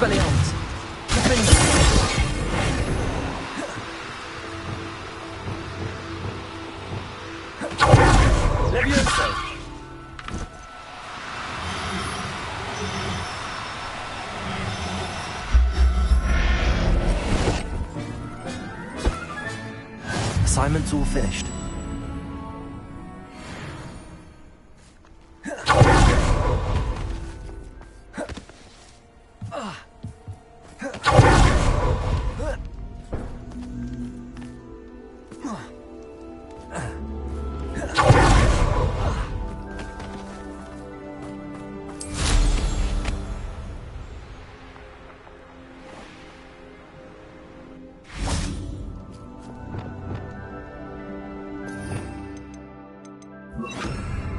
Expelliarmus! Levioso! Assignment's all finished.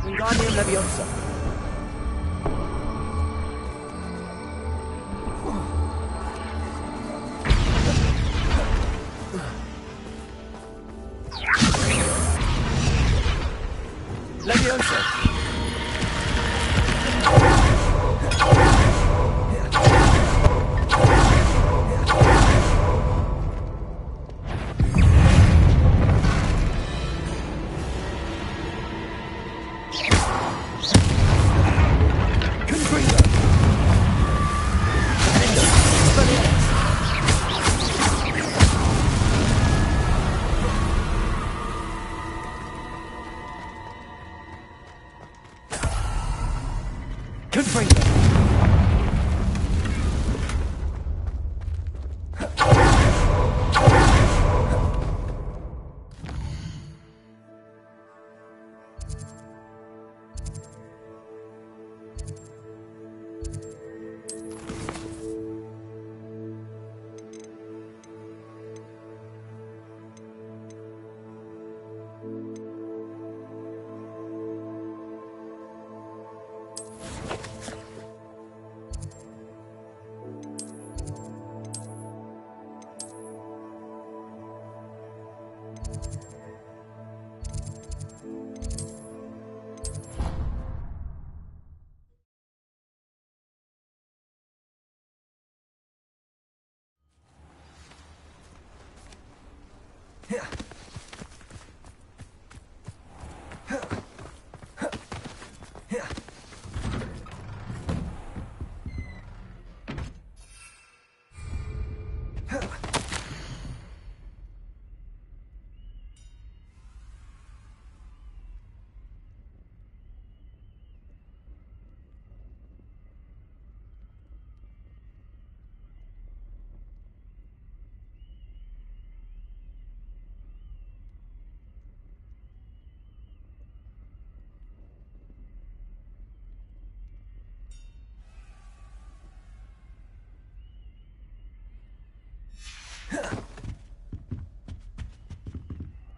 Wingardium Leviosa. Leviosa.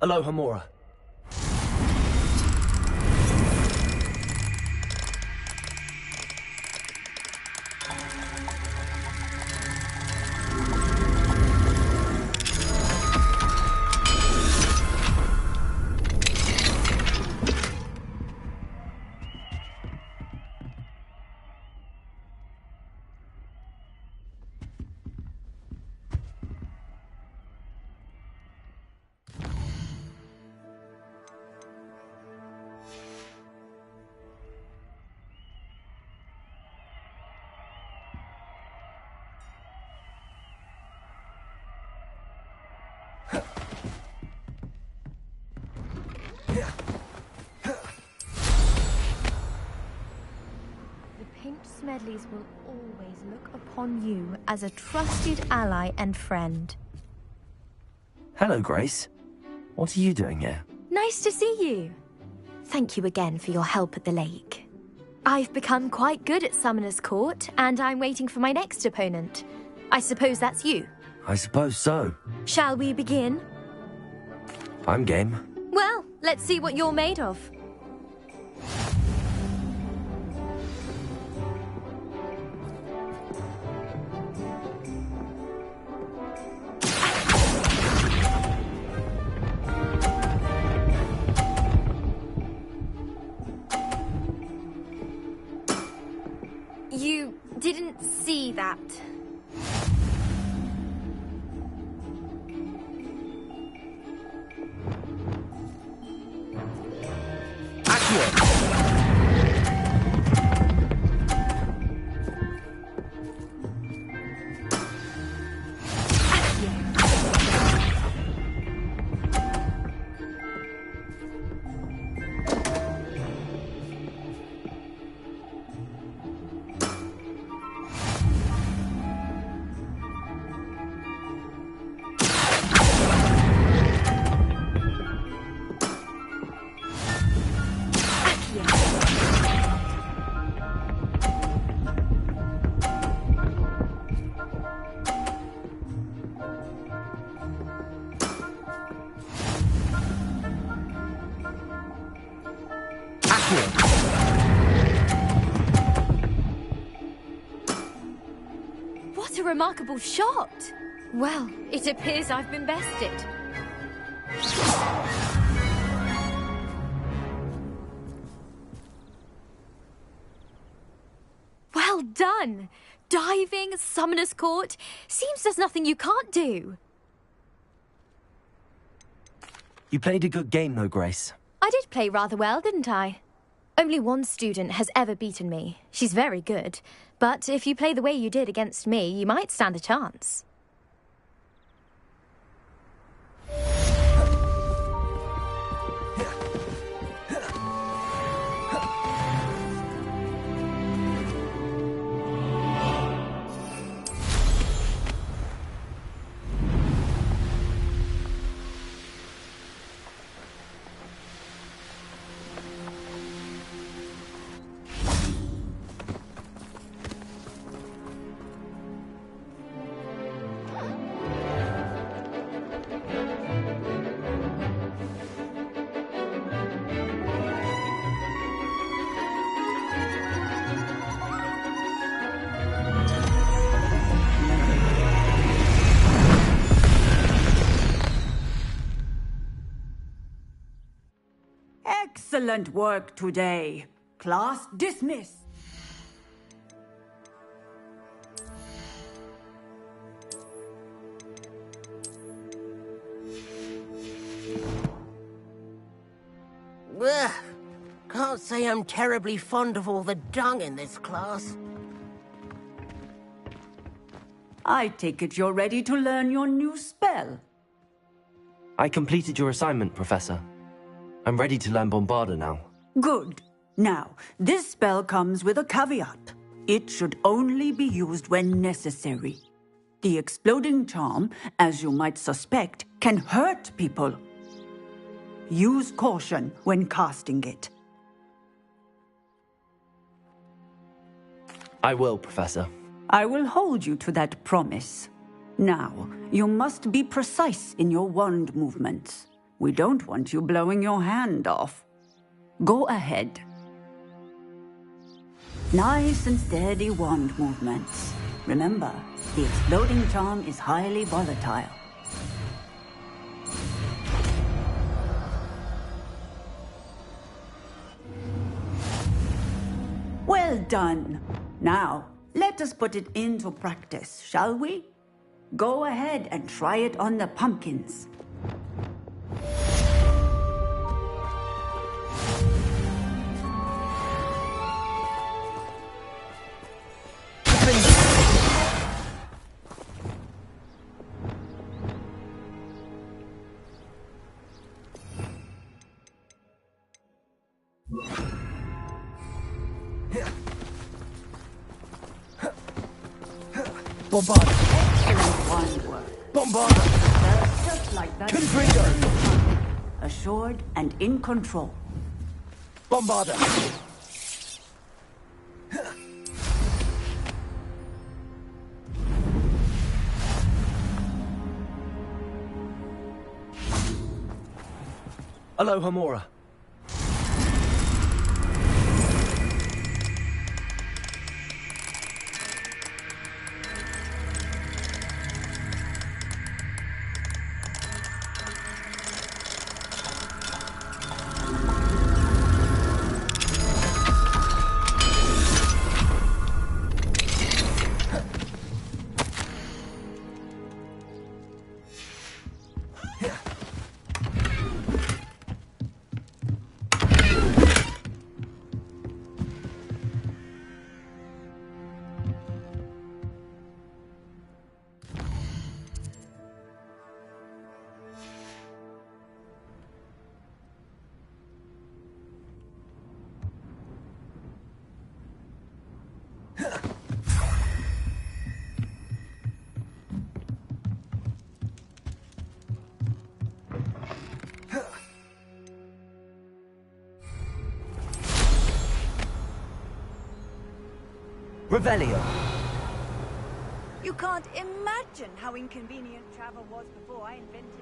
Aloha Mora. Smedleys will always look upon you as a trusted ally and friend. Hello, Grace. What are you doing here? Nice to see you. Thank you again for your help at the lake. I've become quite good at Summoner's Court, and I'm waiting for my next opponent. I suppose that's you. I suppose so. Shall we begin? I'm game. Well, let's see what you're made of. You didn't see that. What a remarkable shot! Well, it appears I've been bested. Well done! Diving, Summoner's Court. Seems there's nothing you can't do. You played a good game, though, Grace. I did play rather well, didn't I? Only one student has ever beaten me. She's very good. But if you play the way you did against me, you might stand a chance. Excellent work today. Class dismissed. Ugh. Can't say I'm terribly fond of all the dung in this class. I take it you're ready to learn your new spell. I completed your assignment, Professor. I'm ready to learn Bombarda now. Good. Now, this spell comes with a caveat. It should only be used when necessary. The exploding charm, as you might suspect, can hurt people. Use caution when casting it. I will, Professor. I will hold you to that promise. Now, you must be precise in your wand movements. We don't want you blowing your hand off. Go ahead. Nice and steady wand movements. Remember, the exploding charm is highly volatile. Well done. Now, let us put it into practice, shall we? Go ahead and try it on the pumpkins. Bombarda! Excellent wand work. Bombarda! Just like that. Confringo! Assured and in control. Bombarda! Aloha Mora. Revelio. You can't imagine how inconvenient travel was before I invented it.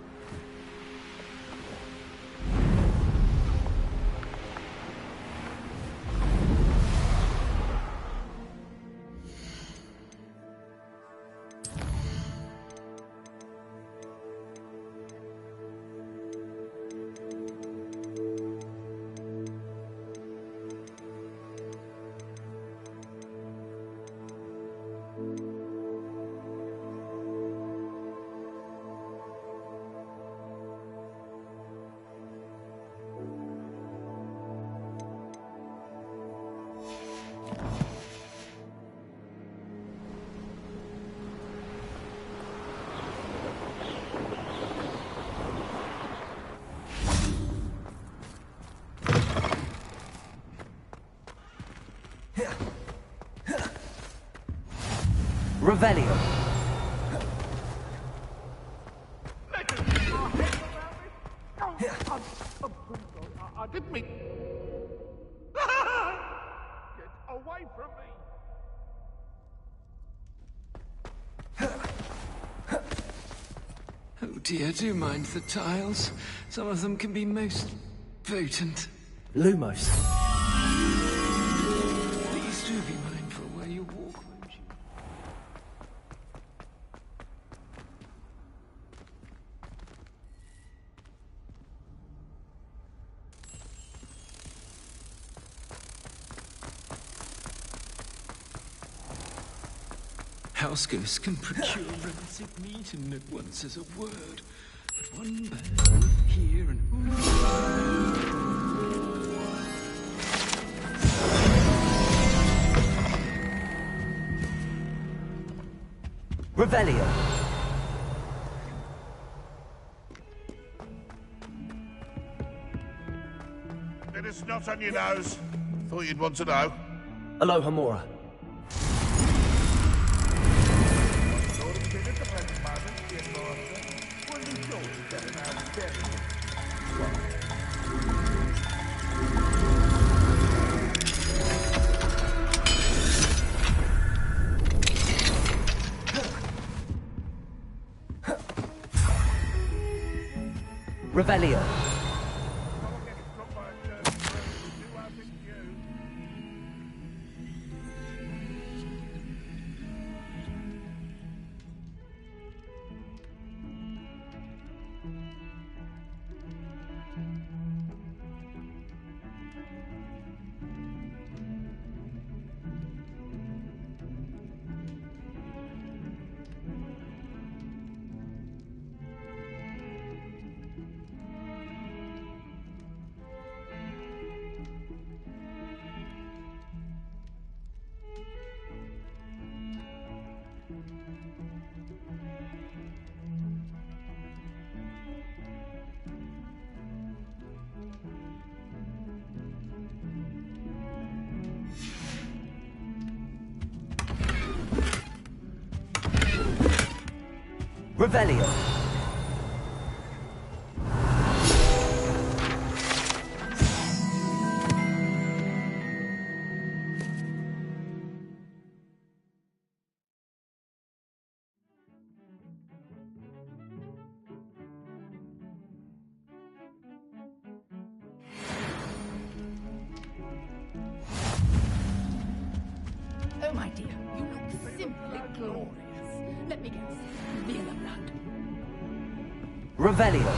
Revelio. I didn't mean... Get away from me! Oh dear, do mind the tiles. Some of them can be most potent. Lumos. Please do be mindful where you walk, won't you? House ghosts can procure rancid meat and at once says a word. But one bad word here and... Revelio. It is not on your nose. Thought you'd want to know. Aloha Mora. Revelio. Revelio. Oh, my dear, you look simply glorious. Let me guess. Villa blood. Revelio.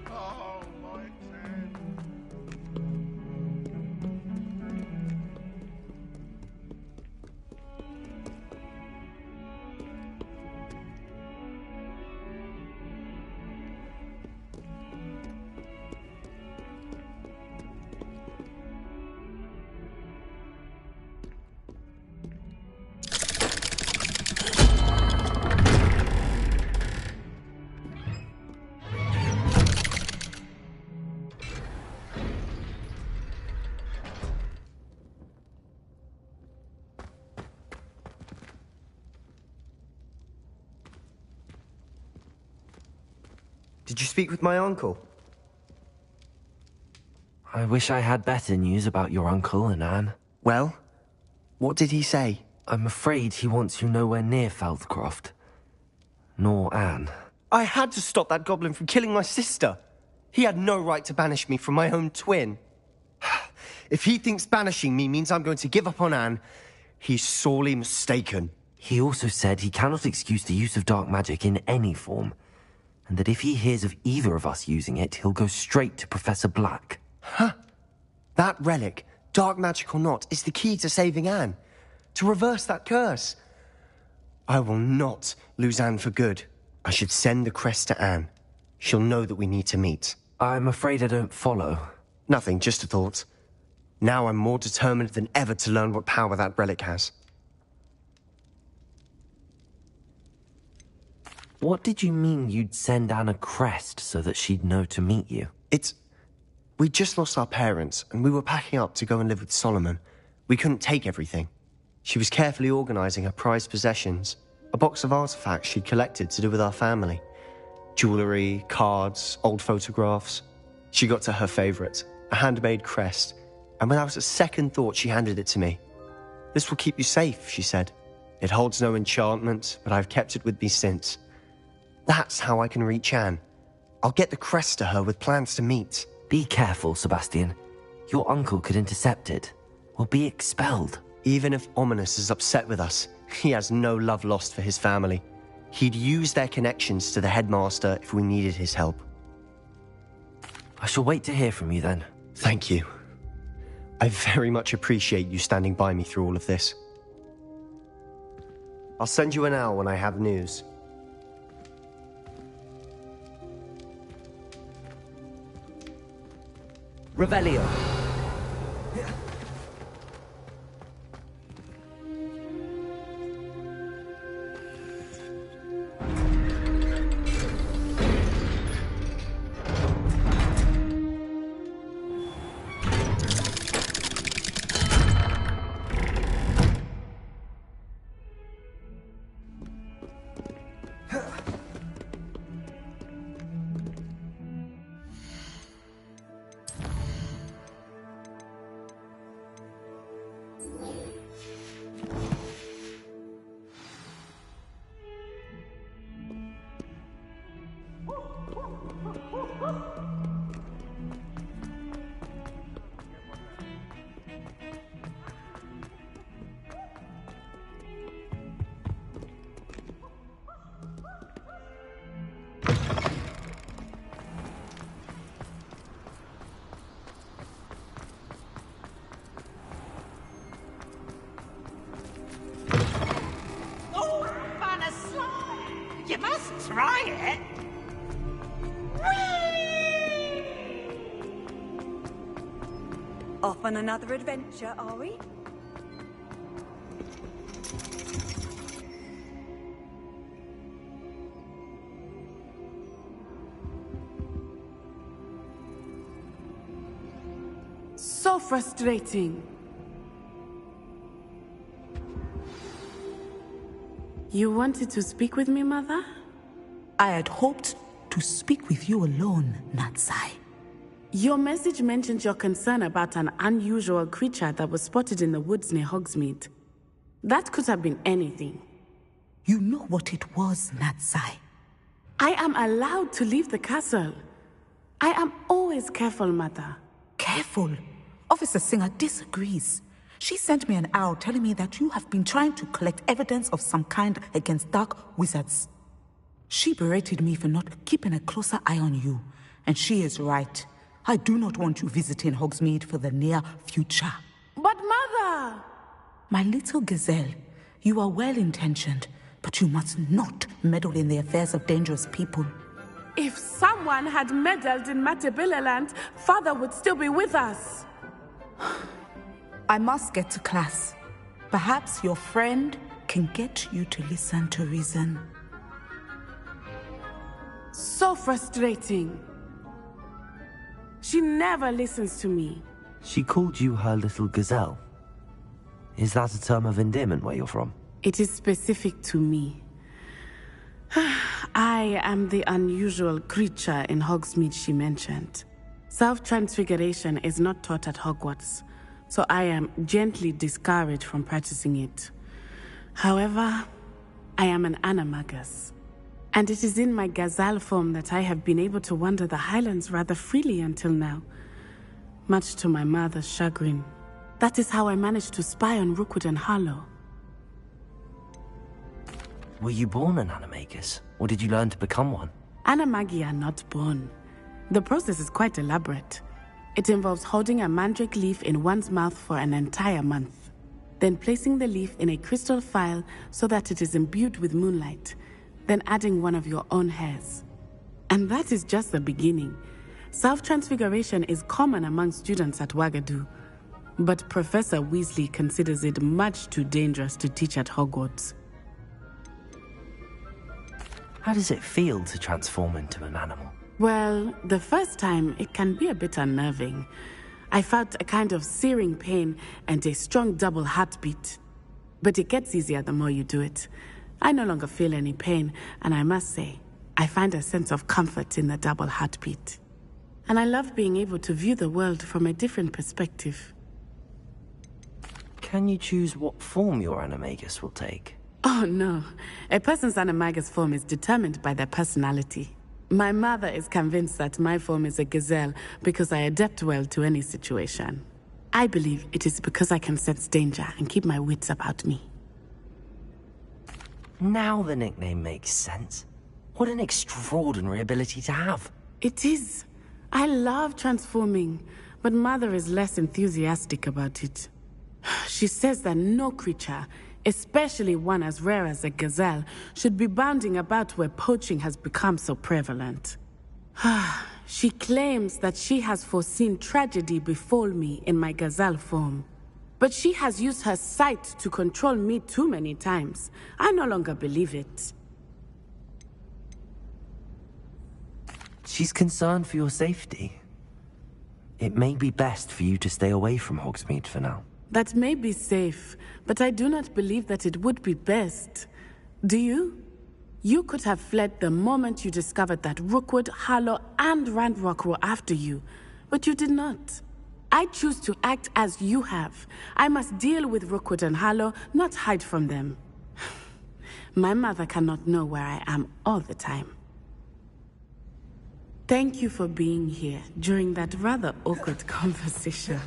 Oh, my hand. Did you speak with my uncle? I wish I had better news about your uncle and Anne. Well, what did he say? I'm afraid he wants you nowhere near Feldcroft. Nor Anne. I had to stop that goblin from killing my sister. He had no right to banish me from my own twin. If he thinks banishing me means I'm going to give up on Anne, he's sorely mistaken. He also said he cannot excuse the use of dark magic in any form, and that if he hears of either of us using it, he'll go straight to Professor Black. Huh? That relic, dark magic or not, is the key to saving Anne. To reverse that curse. I will not lose Anne for good. I should send the crest to Anne. She'll know that we need to meet. I'm afraid I don't follow. Nothing, just a thought. Now I'm more determined than ever to learn what power that relic has. What did you mean you'd send Anne a crest so that she'd know to meet you? We just lost our parents, and we were packing up to go and live with Solomon. We couldn't take everything. She was carefully organizing her prized possessions, a box of artifacts she'd collected to do with our family. Jewelry, cards, old photographs. She got to her favorite, a handmade crest, and without a second thought she handed it to me. "This will keep you safe," she said. "It holds no enchantment, but I've kept it with me since. That's how I can reach Anne. I'll get the crest to her with plans to meet." Be careful, Sebastian. Your uncle could intercept it. We'll be expelled. Even if Ominous is upset with us, he has no love lost for his family. He'd use their connections to the headmaster if we needed his help. I shall wait to hear from you then. Thank you. I very much appreciate you standing by me through all of this. I'll send you an owl when I have news. Revelio. You must try it. Off on another adventure, are we? So frustrating. You wanted to speak with me, Mother? I had hoped to speak with you alone, Natsai. Your message mentioned your concern about an unusual creature that was spotted in the woods near Hogsmeade. That could have been anything. You know what it was, Natsai. I am allowed to leave the castle. I am always careful, Mother. Careful? Officer Singer disagrees. She sent me an owl telling me that you have been trying to collect evidence of some kind against dark wizards. She berated me for not keeping a closer eye on you, and she is right. I do not want you visiting Hogsmeade for the near future. But Mother! My little gazelle, you are well-intentioned, but you must not meddle in the affairs of dangerous people. If someone had meddled in Matabeleland, Father would still be with us. I must get to class. Perhaps your friend can get you to listen to reason. So frustrating. She never listens to me. She called you her little gazelle. Is that a term of endearment where you're from? It is specific to me. I am the unusual creature in Hogsmeade she mentioned. Self-transfiguration is not taught at Hogwarts, so I am gently discouraged from practicing it. However, I am an animagus, and it is in my gazelle form that I have been able to wander the Highlands rather freely until now, much to my mother's chagrin. That is how I managed to spy on Rookwood and Harlow. Were you born an animagus, or did you learn to become one? Animagi are not born. The process is quite elaborate. It involves holding a mandrake leaf in one's mouth for an entire month, then placing the leaf in a crystal phial so that it is imbued with moonlight, then adding one of your own hairs. And that is just the beginning. Self-transfiguration is common among students at Wagadu, but Professor Weasley considers it much too dangerous to teach at Hogwarts. How does it feel to transform into an animal? Well, the first time, it can be a bit unnerving. I felt a kind of searing pain and a strong double heartbeat. But it gets easier the more you do it. I no longer feel any pain, and I must say, I find a sense of comfort in the double heartbeat. And I love being able to view the world from a different perspective. Can you choose what form your animagus will take? Oh no, a person's animagus form is determined by their personality. My mother is convinced that my form is a gazelle because I adapt well to any situation. I believe it is because I can sense danger and keep my wits about me. Now the nickname makes sense. What an extraordinary ability to have. It is. I love transforming, but Mother is less enthusiastic about it. She says that no creature, especially one as rare as a gazelle, should be bounding about where poaching has become so prevalent. She claims that she has foreseen tragedy befall me in my gazelle form. But she has used her sight to control me too many times. I no longer believe it. She's concerned for your safety. It may be best for you to stay away from Hogsmeade for now. That may be safe, but I do not believe that it would be best. Do you? You could have fled the moment you discovered that Rookwood, Harlow, and Ranrock were after you, but you did not. I choose to act as you have. I must deal with Rookwood and Harlow, not hide from them. My mother cannot know where I am all the time. Thank you for being here during that rather awkward conversation.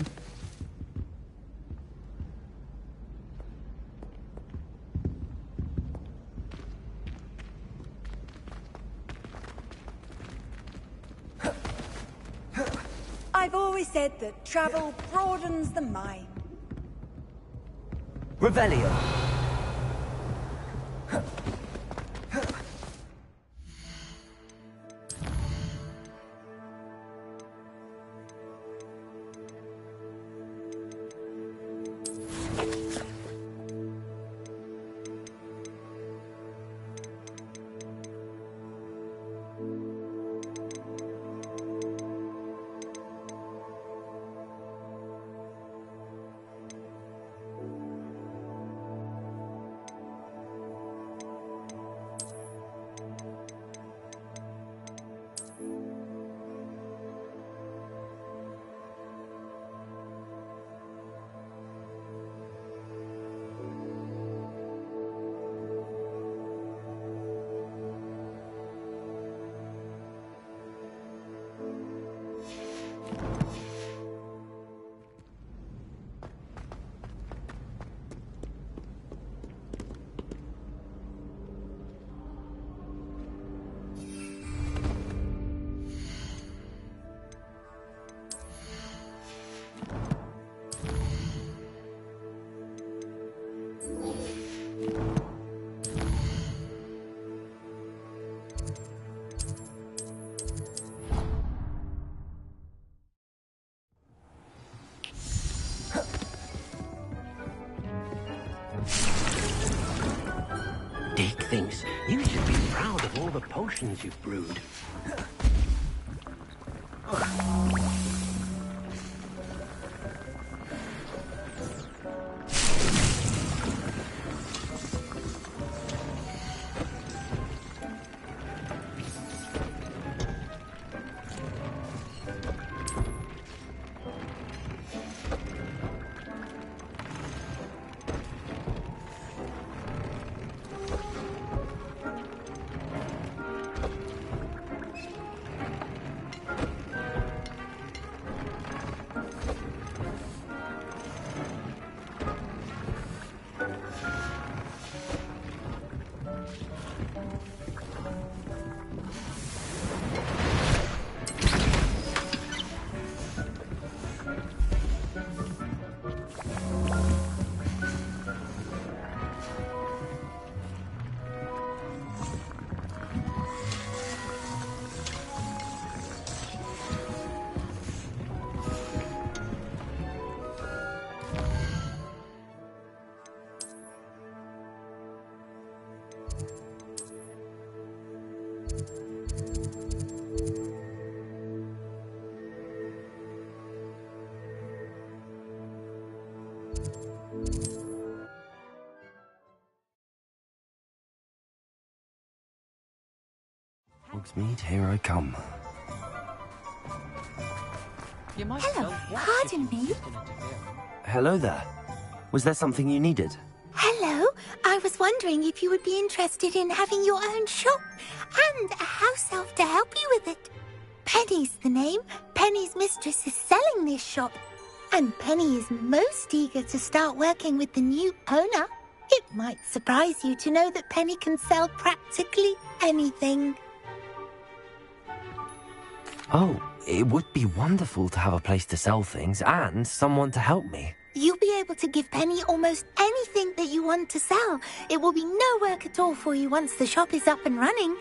I've always said that travel broadens the mind. Revelio. Dick thinks you should be proud of all the potions you've brewed. Hogsmeade, here I come. Hello, pardon me. Hello there. Was there something you needed? Hello, I was wondering if you would be interested in having your own shop and a house elf to help you with it. Penny's the name. Penny's mistress is selling this shop, and Penny is most eager to start working with the new owner. It might surprise you to know that Penny can sell practically anything. Oh, it would be wonderful to have a place to sell things and someone to help me. You'll be able to give Penny almost anything that you want to sell. It will be no work at all for you once the shop is up and running.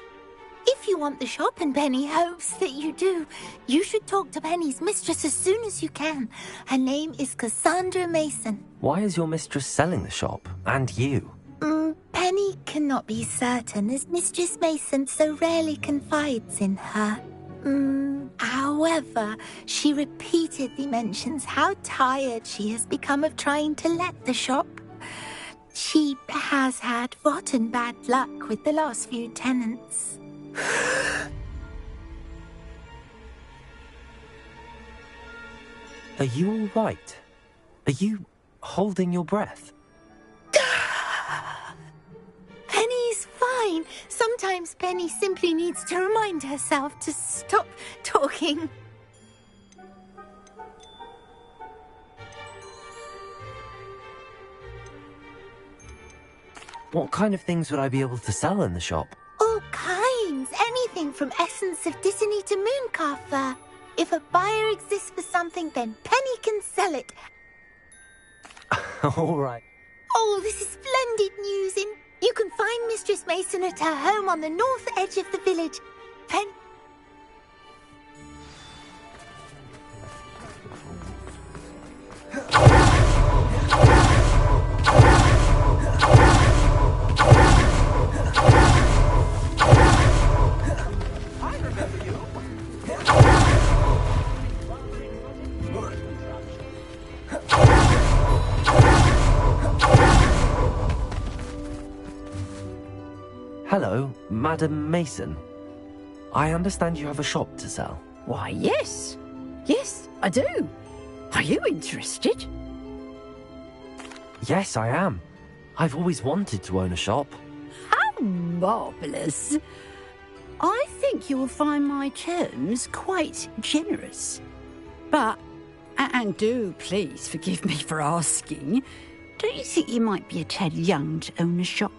If you want the shop, and Penny hopes that you do, you should talk to Penny's mistress as soon as you can. Her name is Cassandra Mason. Why is your mistress selling the shop? And you? Penny cannot be certain, as Mistress Mason so rarely confides in her. However, she repeatedly mentions how tired she has become of trying to let the shop. She has had rotten bad luck with the last few tenants. Are you all right? Are you holding your breath? Penny's fine. Sometimes Penny simply needs to remind herself to stop talking. What kind of things would I be able to sell in the shop? All kinds. Anything from essence of Dissony to Mooncar fur. If a buyer exists for something, then Penny can sell it. All right. Oh, this is splendid news. You can find Mistress Mason at her home on the north edge of the village. Hello, Madam Mason. I understand you have a shop to sell. Why, yes. Yes, I do. Are you interested? Yes, I am. I've always wanted to own a shop. How marvellous. I think you will find my terms quite generous. But, and do please forgive me for asking, don't you think you might be a tad young to own a shop?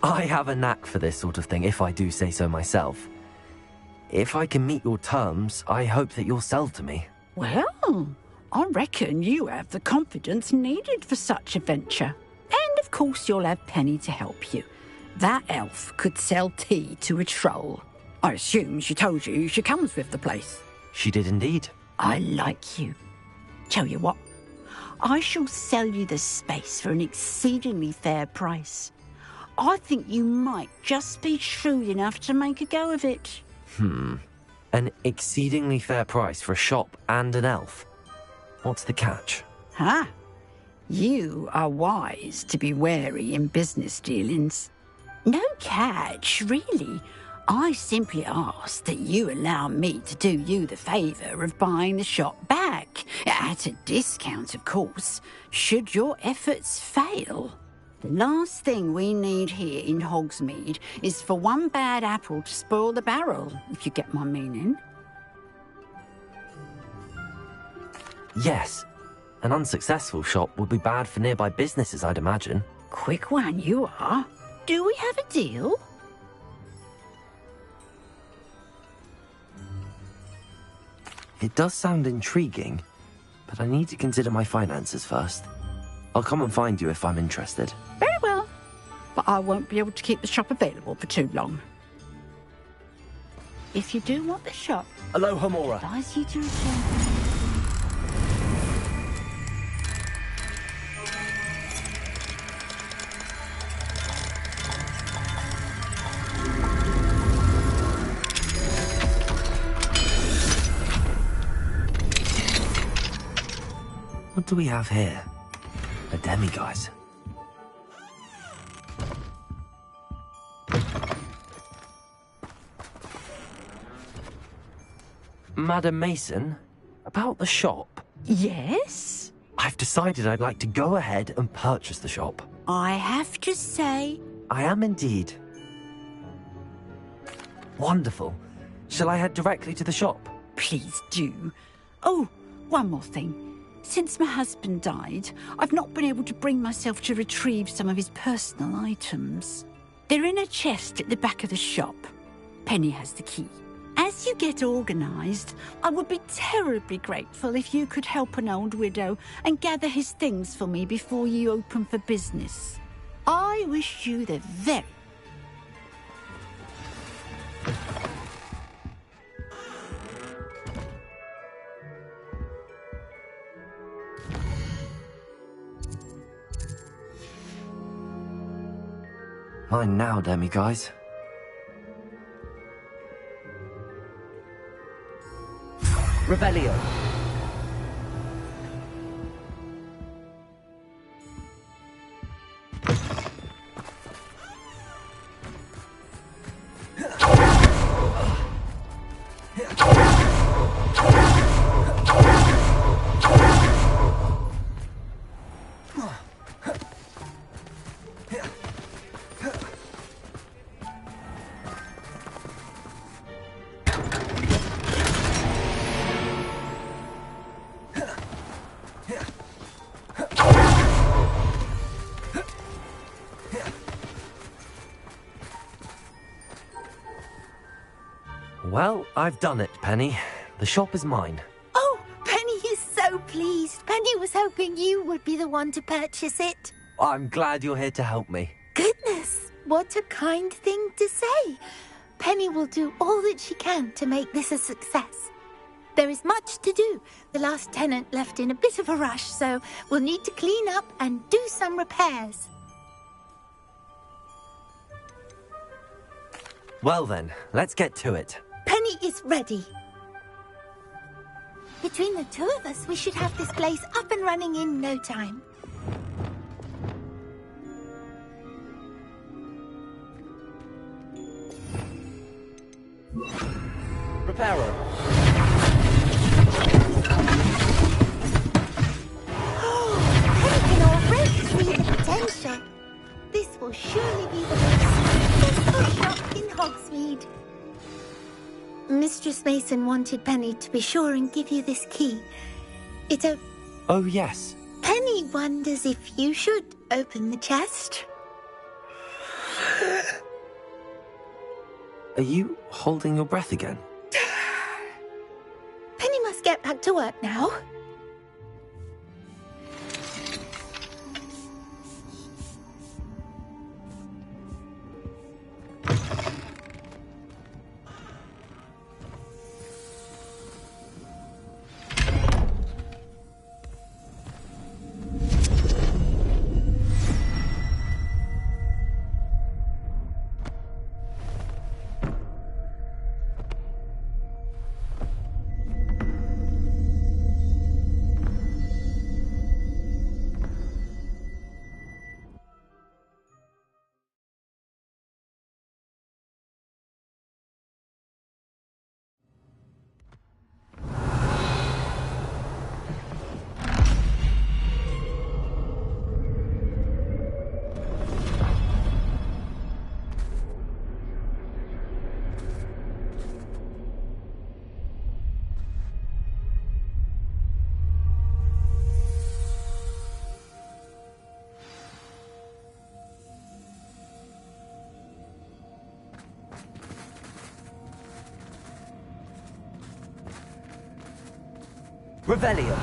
I have a knack for this sort of thing, if I do say so myself. If I can meet your terms, I hope that you'll sell to me. Well, I reckon you have the confidence needed for such a venture. And of course you'll have Penny to help you. That elf could sell tea to a troll. I assume she told you she comes with the place. She did indeed. I like you. Tell you what, I shall sell you the space for an exceedingly fair price. I think you might just be shrewd enough to make a go of it. An exceedingly fair price for a shop and an elf. What's the catch? You are wise to be wary in business dealings. No catch, really. I simply ask that you allow me to do you the favour of buying the shop back. At a discount, of course, should your efforts fail. The last thing we need here in Hogsmeade is for one bad apple to spoil the barrel, if you get my meaning. Yes. An unsuccessful shop would be bad for nearby businesses, I'd imagine. Quick one you are. Do we have a deal? It does sound intriguing, but I need to consider my finances first. I'll come and find you if I'm interested. Very well, but I won't be able to keep the shop available for too long. If you do want the shop, Aloha Mora. I advise you to return. What do we have here? A demiguise. Madam Mason, about the shop. Yes? I've decided I'd like to go ahead and purchase the shop. I have to say... I am indeed. Wonderful. Shall I head directly to the shop? Please do. Oh, one more thing. Since my husband died, I've not been able to bring myself to retrieve some of his personal items. They're in a chest at the back of the shop. Penny has the key. As you get organised, I would be terribly grateful if you could help an old widow and gather his things for me before you open for business. I wish you the very... Mine now, demiguise. Revelio. Well, I've done it, Penny. The shop is mine. Oh, Penny is so pleased. Penny was hoping you would be the one to purchase it. I'm glad you're here to help me. Goodness, what a kind thing to say. Penny will do all that she can to make this a success. There is much to do. The last tenant left in a bit of a rush, so we'll need to clean up and do some repairs. Well then, let's get to it. Penny is ready. Between the two of us, we should have this place up and running in no time. Reparo. Penny can already see the potential. This will surely be the most successful shop in Hogsmeade. Mistress Mason wanted Penny to be sure and give you this key. It's a... Oh, yes. Penny wonders if you should open the chest. Are you holding your breath again? Penny must get back to work now. Revelio.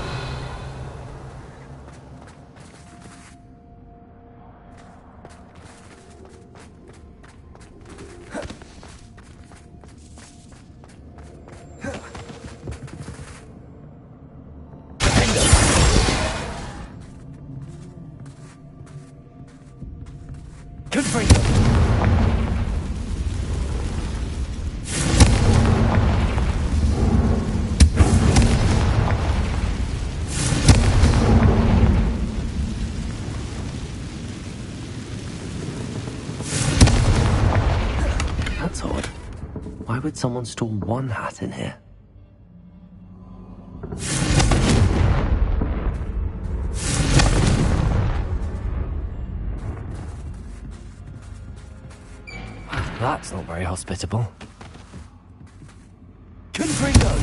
would someone store one hat in here? That's not very hospitable. Confringo!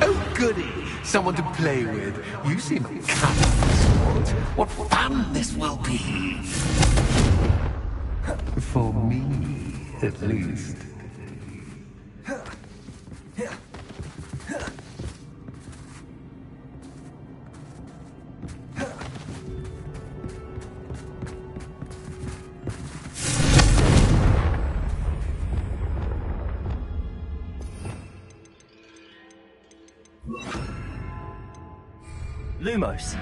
Oh, goody! Someone to play with. You seem a sport. What fun this will be! For me, at least. Lumos.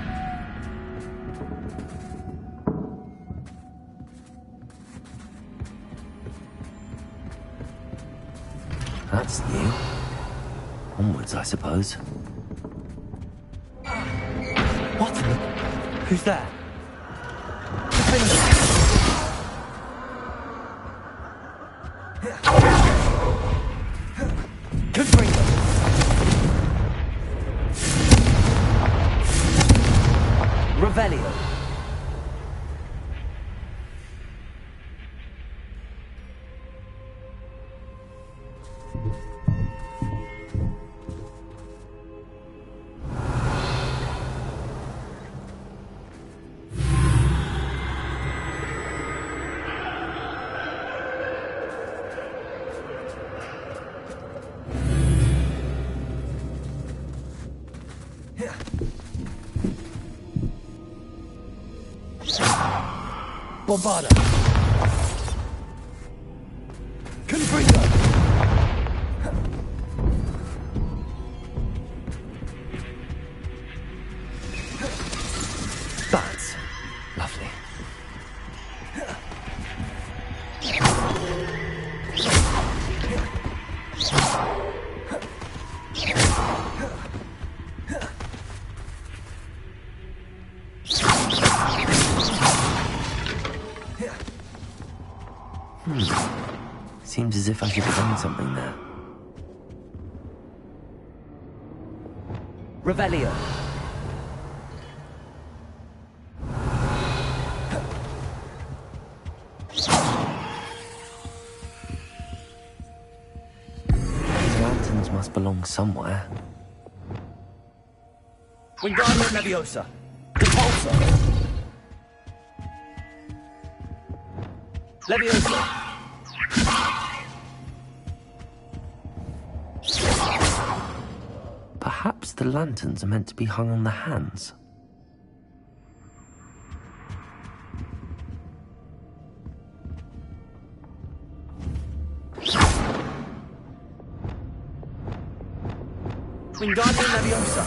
That's new. Onwards, I suppose. What the? Who's there? Revelio. Bombada. Confringo. That's lovely. Seems as if I should have done something there. Revelio. These lanterns must belong somewhere. Wingardium Leviosa. Repulsor. Leviosa. Perhaps the lanterns are meant to be hung on the hands. Wingardium Leviosa.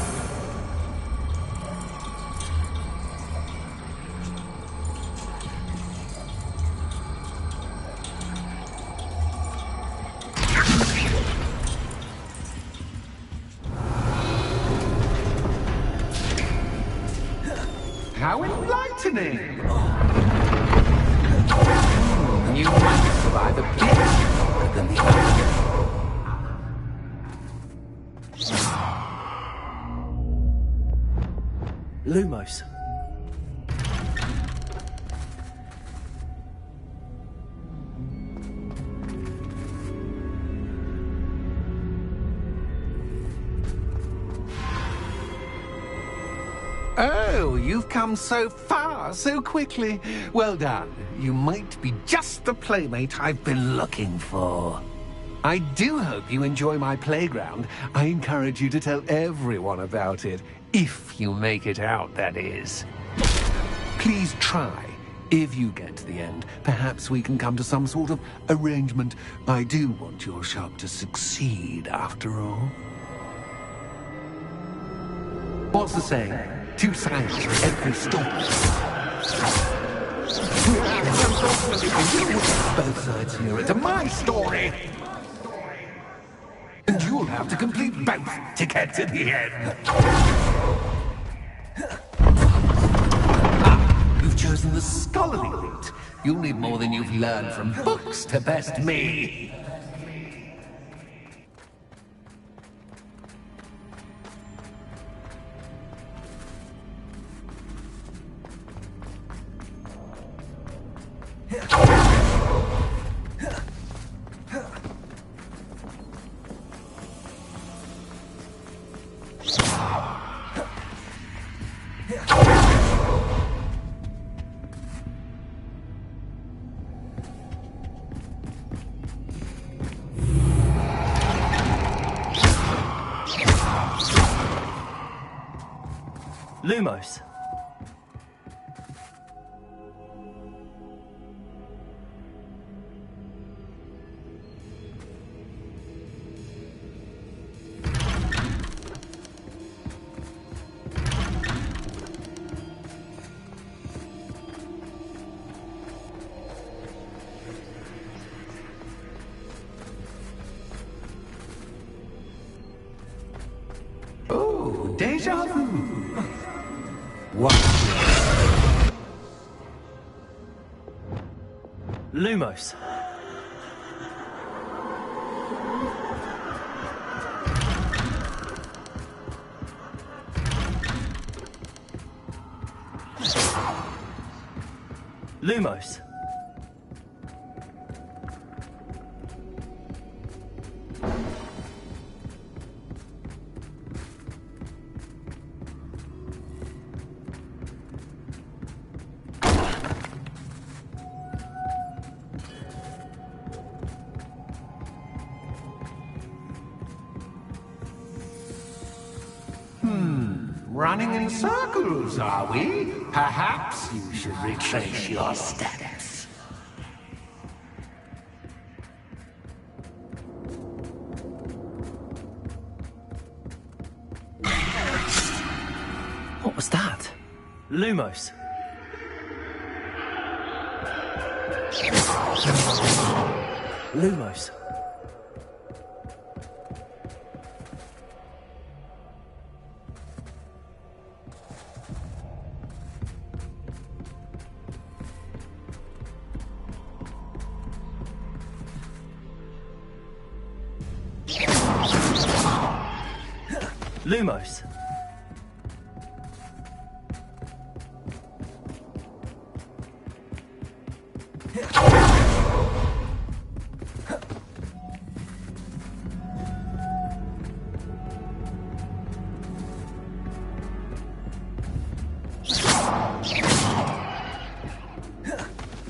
How enlightening! You might survive a bit longer than the other. Lumos. Oh, you've come so far, so quickly. Well done. You might be just the playmate I've been looking for. I do hope you enjoy my playground. I encourage you to tell everyone about it. If you make it out, that is. Please try. If you get to the end, perhaps we can come to some sort of arrangement. I do want your shop to succeed, after all. What's the saying? Two sides to every story. Both sides hear it to my story. And you'll have to complete both to get to the end. You've chosen the scholarly route. You'll need more than you've learned from books to best me. Lumos. Oh, deja vu. What? Lumos. Lumos. Running in circles, are we? Perhaps you should retrace your steps. What was that? Lumos. Lumos. Lumos.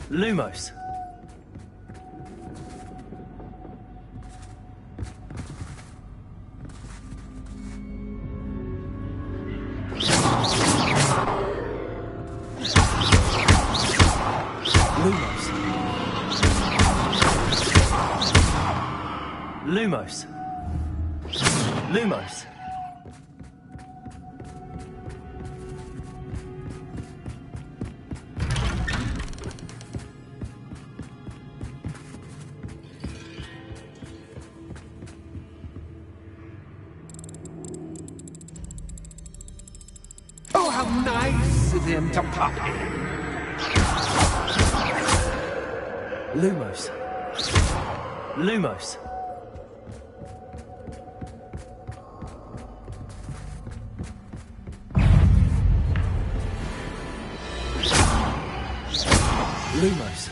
Lumos. Lumos. Lumos. Oh, how nice of him to pop in. Lumos. Lumos. Lumos.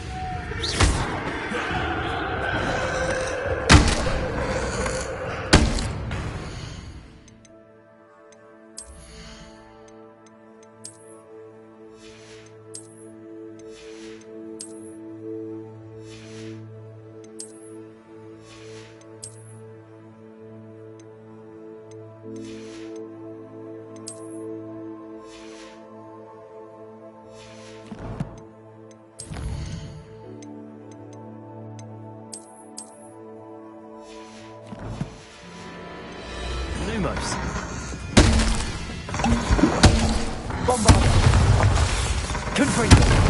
Lumos. Bombard. Confringo.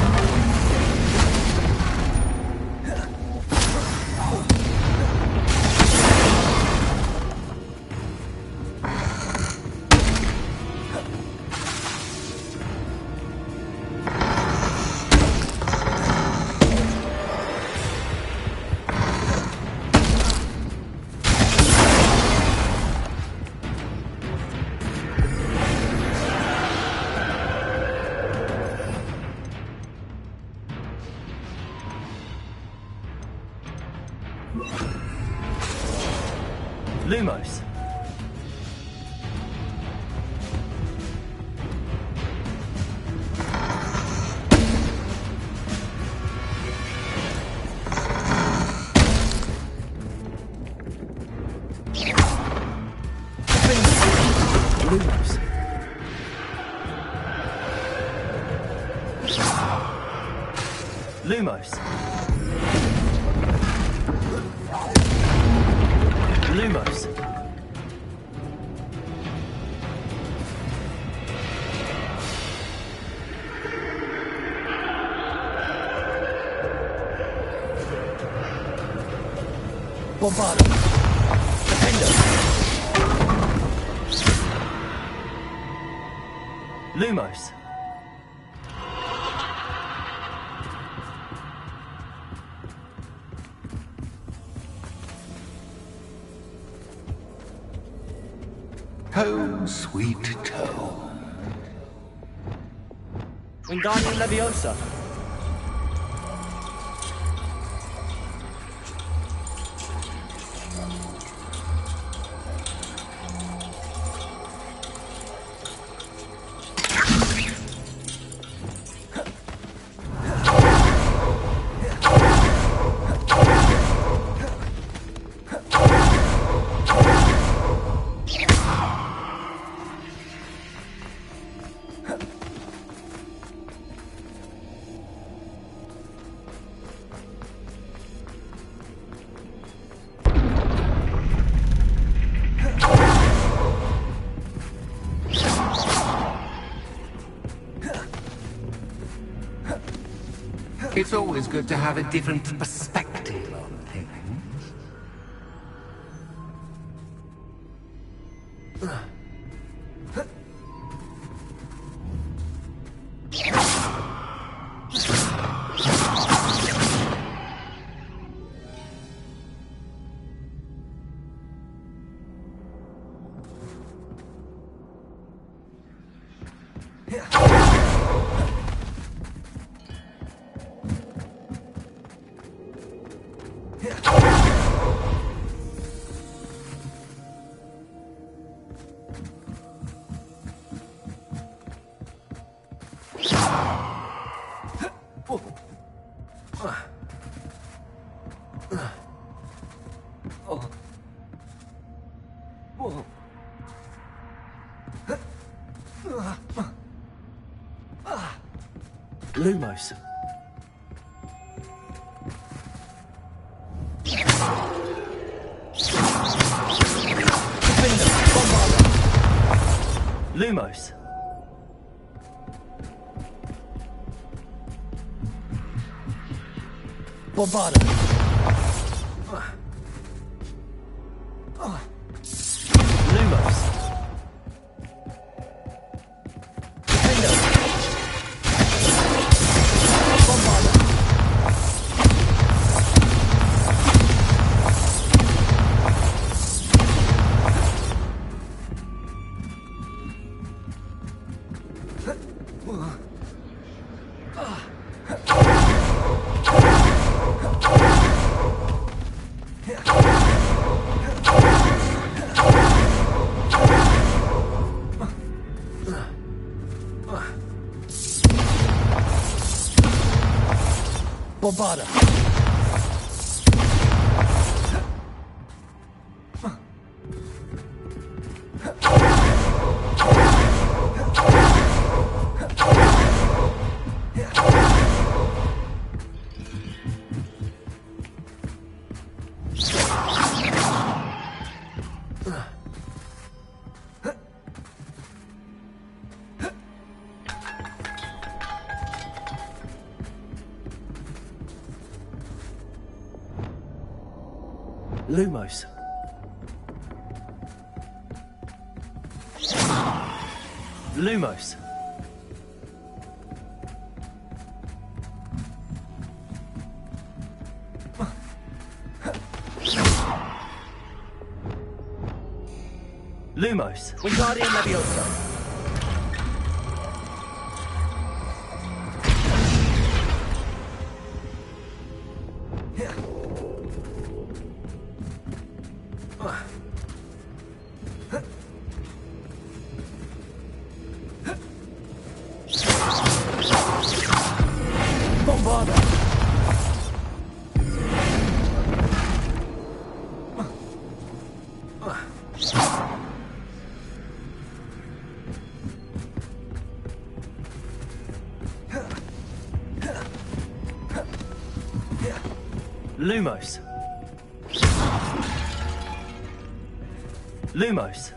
Lumos. Lumos. Lumos. Lumos. Bombardo. Defender. Lumos. Home, sweet home. Wingardium Leviosa. It's always good to have a different perspective on things. Lumos. Defender. Bombardo. Lumos. Bombardo. Lumos. Defender. Bombardo. Bombarda. Lumos. Lumos. Lumos. Wingardium Leviosa. Bombarda. Lumos. Lumos.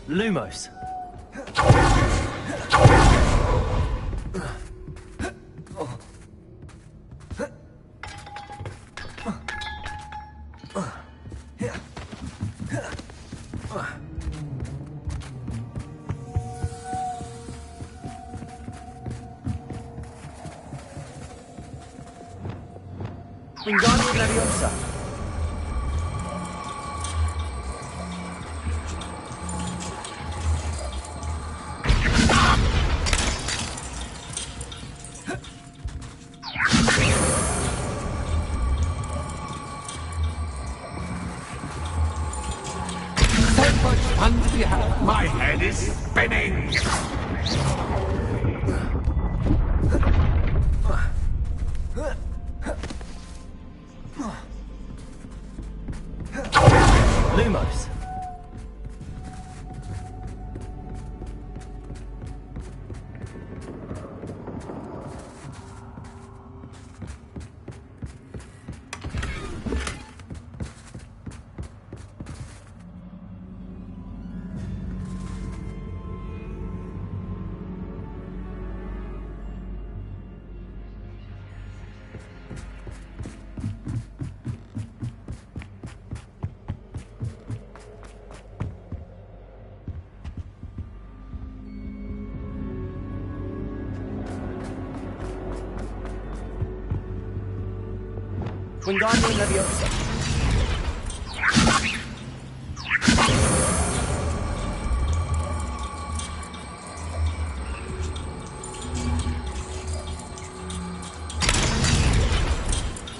Lumos. Wingardium Leviosa. So much fun to be had. My head is spinning. Lumos. Wingardium Leviosa.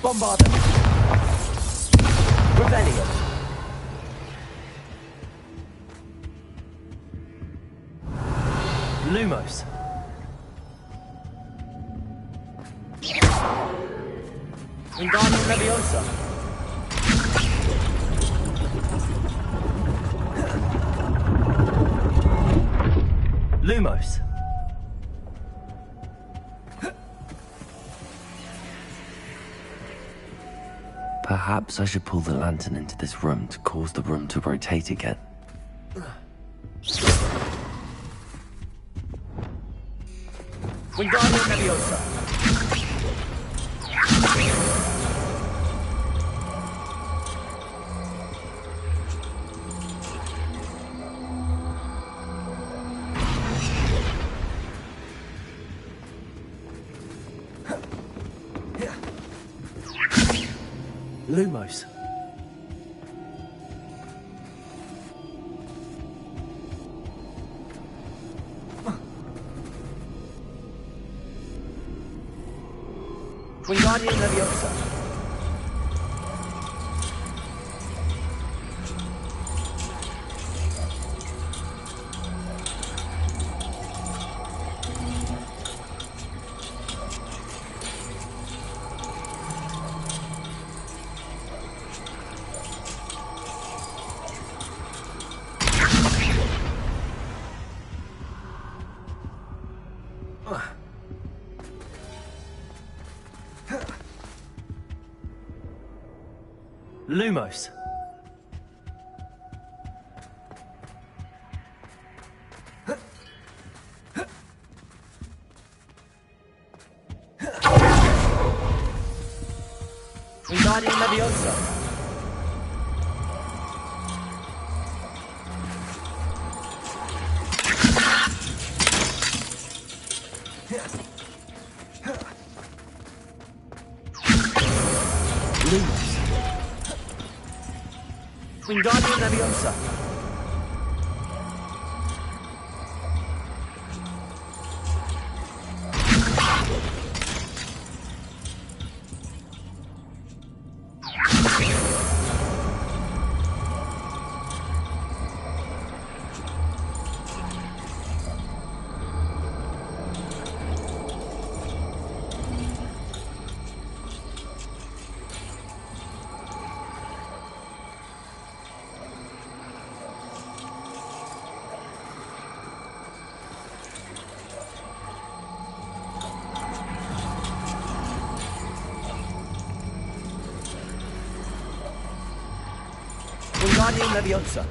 Bombardum. Rebellion. Lumos. Wingardium Leviosa. Lumos. Perhaps I should pull the lantern into this room to cause the room to rotate again. Wingardium Leviosa. Lumos. Wingardium Leviosa. Lumos. Wingardium Leviosa. Lumos. Wingardium Leviosa. Wingardium Leviosa.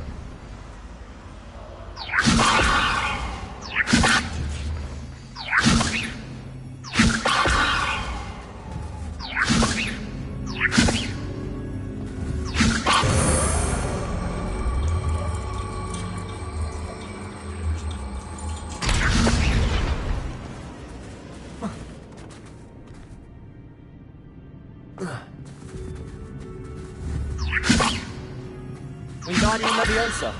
Wingardium Leviosa.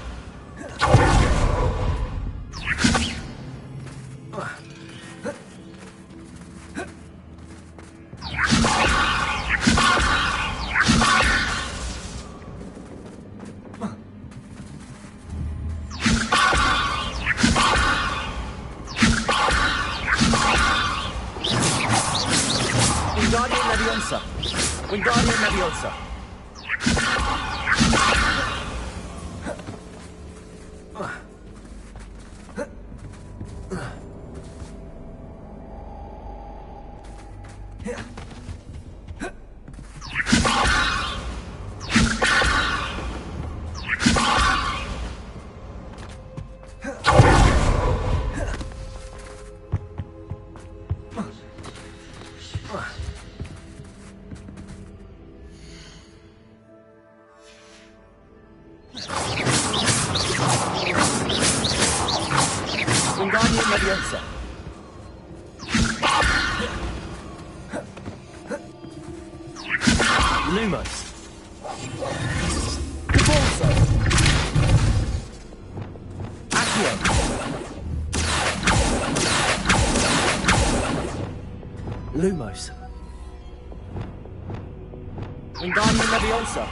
Wingardium Leviosa. Wingardium Leviosa. Wingardium Leviosa. Lumos. Cabalso. Accio. Lumos. Wingardium Leviosa.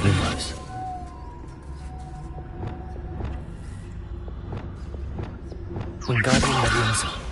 Lumos. Wingardium Leviosa.